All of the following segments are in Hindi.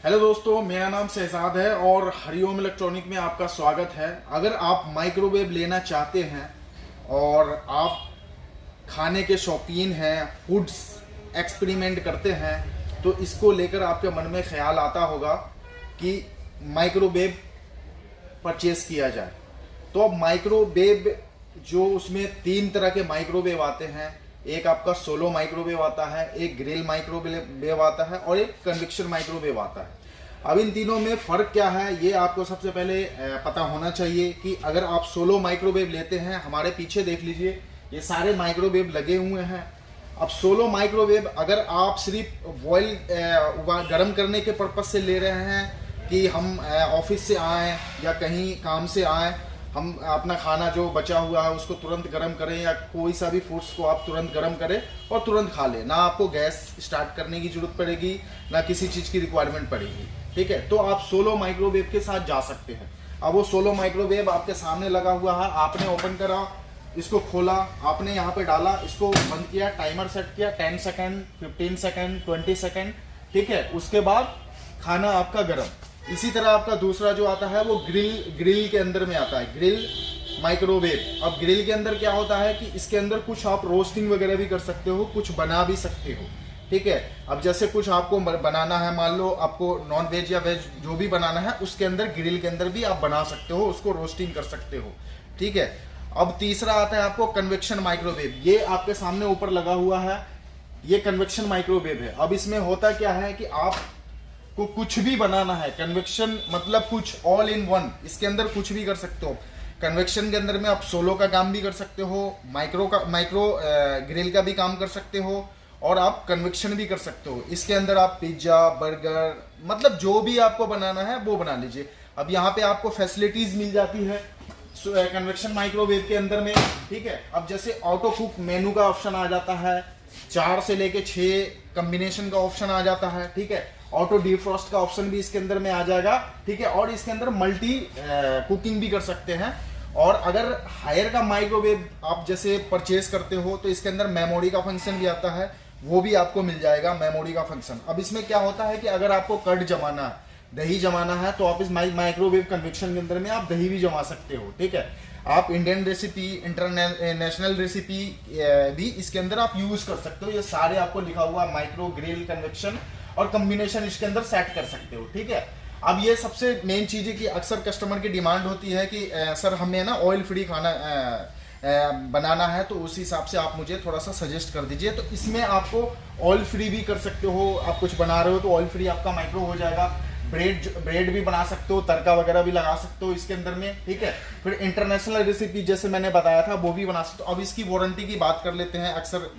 हेलो दोस्तों, मेरा नाम शहजाद है और हरिओम इलेक्ट्रॉनिक में आपका स्वागत है। अगर आप माइक्रोवेव लेना चाहते हैं और आप खाने के शौकीन हैं, फूड्स एक्सपेरिमेंट करते हैं, तो इसको लेकर आपके मन में ख्याल आता होगा कि माइक्रोवेव परचेज किया जाए। तो अब माइक्रोवेव जो उसमें 3 तरह के माइक्रोवेव आते हैं। एक आपका सोलो माइक्रोवेव आता है, एक ग्रिल माइक्रोवेव आता है और एक कन्वेक्शन माइक्रोवेव आता है। अब इन तीनों में फ़र्क क्या है, ये आपको सबसे पहले पता होना चाहिए कि अगर आप सोलो माइक्रोवेव लेते हैं, हमारे पीछे देख लीजिए, ये सारे माइक्रोवेव लगे हुए हैं। अब सोलो माइक्रोवेव अगर आप सिर्फ बॉयल गर्म करने के पर्पज़ से ले रहे हैं कि हम ऑफिस से आएँ या कहीं काम से आएँ, हम अपना खाना जो बचा हुआ है उसको तुरंत गर्म करें या कोई सा भी फूड्स को आप तुरंत गर्म करें और तुरंत खा लें, ना आपको गैस स्टार्ट करने की जरूरत पड़ेगी, ना किसी चीज़ की रिक्वायरमेंट पड़ेगी। ठीक है, तो आप सोलो माइक्रोवेव के साथ जा सकते हैं। अब वो सोलो माइक्रोवेव आपके सामने लगा हुआ है, आपने ओपन करा, इसको खोला, आपने यहाँ पे डाला, इसको बंद किया, टाइमर सेट किया 10 सेकेंड, 15 सेकेंड, 20 सेकेंड। ठीक है, उसके बाद खाना आपका गर्म। इसी तरह आपका दूसरा जो आता है वो ग्रिल के अंदर में आता है, ग्रिल माइक्रोवेव। अब ग्रिल के अंदर क्या होता है कि इसके अंदर कुछ आप रोस्टिंग वगैरह भी कर सकते हो, कुछ बना भी सकते हो। ठीक है, अब जैसे कुछ आपको बनाना है, मान लो आपको नॉन वेज या वेज जो भी बनाना है, उसके अंदर ग्रिल के अंदर भी आप बना सकते हो, उसको रोस्टिंग कर सकते हो। ठीक है, अब तीसरा आता है आपको कन्वेक्शन माइक्रोवेव। ये आपके सामने ऊपर लगा हुआ है, ये कन्वेक्शन माइक्रोवेव है। अब इसमें होता क्या है कि आप को कुछ भी बनाना है, कन्वेक्शन मतलब कुछ ऑल इन वन, इसके अंदर कुछ भी कर सकते हो। कन्वेक्शन के अंदर में आप सोलो का काम भी कर सकते हो, माइक्रो ग्रिल का भी काम कर सकते हो और आप कन्वेक्शन भी कर सकते हो। इसके अंदर आप पिज्जा, बर्गर, मतलब जो भी आपको बनाना है वो बना लीजिए। अब यहाँ पे आपको फैसिलिटीज मिल जाती है कन्वेक्शन माइक्रोवेव के अंदर में। ठीक है, अब जैसे ऑटो कुक मेनू का ऑप्शन आ जाता है, 4 से लेके 6 कॉम्बिनेशन का ऑप्शन आ जाता है। ठीक है, ऑटो डिफ्रॉस्ट का ऑप्शन भी इसके अंदर में आ जाएगा। ठीक है, और इसके अंदर मल्टी कुकिंग भी कर सकते हैं। और अगर हायर का माइक्रोवेव आप जैसे परचेज करते हो तो इसके अंदर मेमोरी का फंक्शन भी आता है, वो भी आपको मिल जाएगा, मेमोरी का फंक्शन। अब इसमें क्या होता है कि अगर आपको कर्ड जमाना है, दही जमाना है, तो आप इस माइक्रोवेव कन्वेक्शन के अंदर में आप दही भी जमा सकते हो। ठीक है, आप इंडियन रेसिपी, इंटरनेशनल रेसिपी भी इसके अंदर आप यूज कर सकते हो। ये सारे आपको लिखा हुआ माइक्रो, ग्रिल, कन्वेक्शन और कॉम्बिनेशन इसके अंदर सेट कर सकते हो। ठीक है, अब ये सबसे मेन चीज है कि अक्सर कस्टमर की डिमांड होती है कि सर हमें ना ऑयल फ्री खाना बनाना है, तो उस हिसाब से आप मुझे थोड़ा सा सजेस्ट कर दीजिए। तो इसमें आपको ऑयल फ्री भी कर सकते हो, आप कुछ बना रहे हो तो ऑयल फ्री आपका माइक्रो हो जाएगा। ब्रेड भी बना सकते हो, तड़का वगैरह भी लगा सकते हो इसके अंदर में। ठीक है, फिर इंटरनेशनल रेसिपी जैसे मैंने बताया था वो भी बना सकते हो। अब इसकी वारंटी की बात कर लेते हैं। अक्सर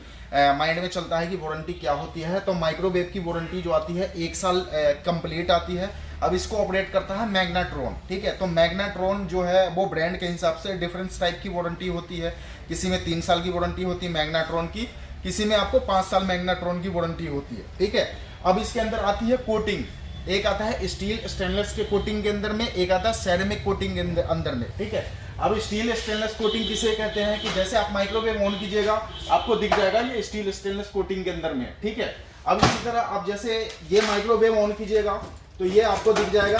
माइंड में चलता है कि वारंटी क्या होती है, तो माइक्रोवेव की वारंटी जो आती है 1 साल कंप्लीट आती है। अब इसको ऑपरेट करता है मैग्नाट्रॉन। ठीक है, तो मैग्नाट्रॉन जो है वो ब्रांड के हिसाब से डिफरेंट टाइप की वारंटी होती है। किसी में 3 साल की वारंटी होती है मैग्नाट्रॉन की, किसी में आपको 5 साल मैग्नाट्रॉन की वारंटी होती है। ठीक है, अब इसके अंदर आती है कोटिंग। एक आता है स्टील स्टेनलेस के कोटिंग के अंदर में, एक आता है सेरेमिक कोटिंग के अंदर में। ठीक है, अब स्टील स्टेनलेस कोटिंग किसे कहते हैं कि जैसे आप माइक्रोवेव ऑन कीजिएगा आपको दिख जाएगा ये स्टील स्टेनलेस कोटिंग के अंदर में। ठीक है, अब इसी तरह आप जैसे ये माइक्रोवेव ऑन कीजिएगा तो ये आपको दिख जाएगा,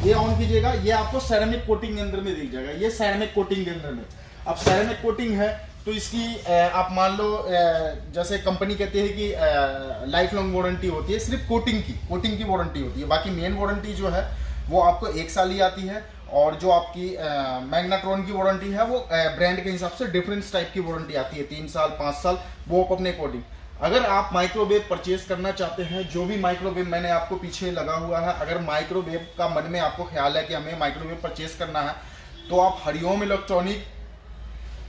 ये ऑन कीजिएगा, ये आपको सेरेमिक कोटिंग के अंदर में दिख जाएगा, ये सेरेमिक कोटिंग के अंदर में। अब सेरेमिक कोटिंग है तो इसकी आप मान लो जैसे कंपनी कहती है कि लाइफ लॉन्ग वारंटी होती है, सिर्फ कोटिंग की वारंटी होती है। बाकी मेन वारंटी जो है वो आपको 1 साल ही आती है। और जो आपकी मैग्नाट्रॉन की वारंटी है वो ब्रांड के हिसाब से डिफरेंट टाइप की वारंटी आती है, 3 साल, 5 साल, वो अपने अकॉर्डिंग। अगर आप माइक्रोवेव परचेज करना चाहते हैं, जो भी माइक्रोवेव मैंने आपको पीछे लगा हुआ है, अगर माइक्रोवेव का मन में आपको ख्याल है कि हमें माइक्रोवेव परचेज करना है, तो आप हरिओम इलेक्ट्रॉनिक,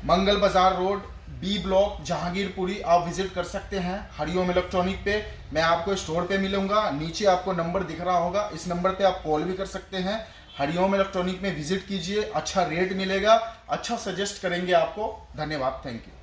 मंगल बाजार रोड, बी ब्लॉक, जहांगीरपुरी आप विजिट कर सकते हैं। हरिओम इलेक्ट्रॉनिक पे मैं आपको स्टोर पे मिलूंगा, नीचे आपको नंबर दिख रहा होगा, इस नंबर पे आप कॉल भी कर सकते हैं। हरिओम इलेक्ट्रॉनिक में विजिट कीजिए, अच्छा रेट मिलेगा, अच्छा सजेस्ट करेंगे आपको। धन्यवाद, थैंक यू।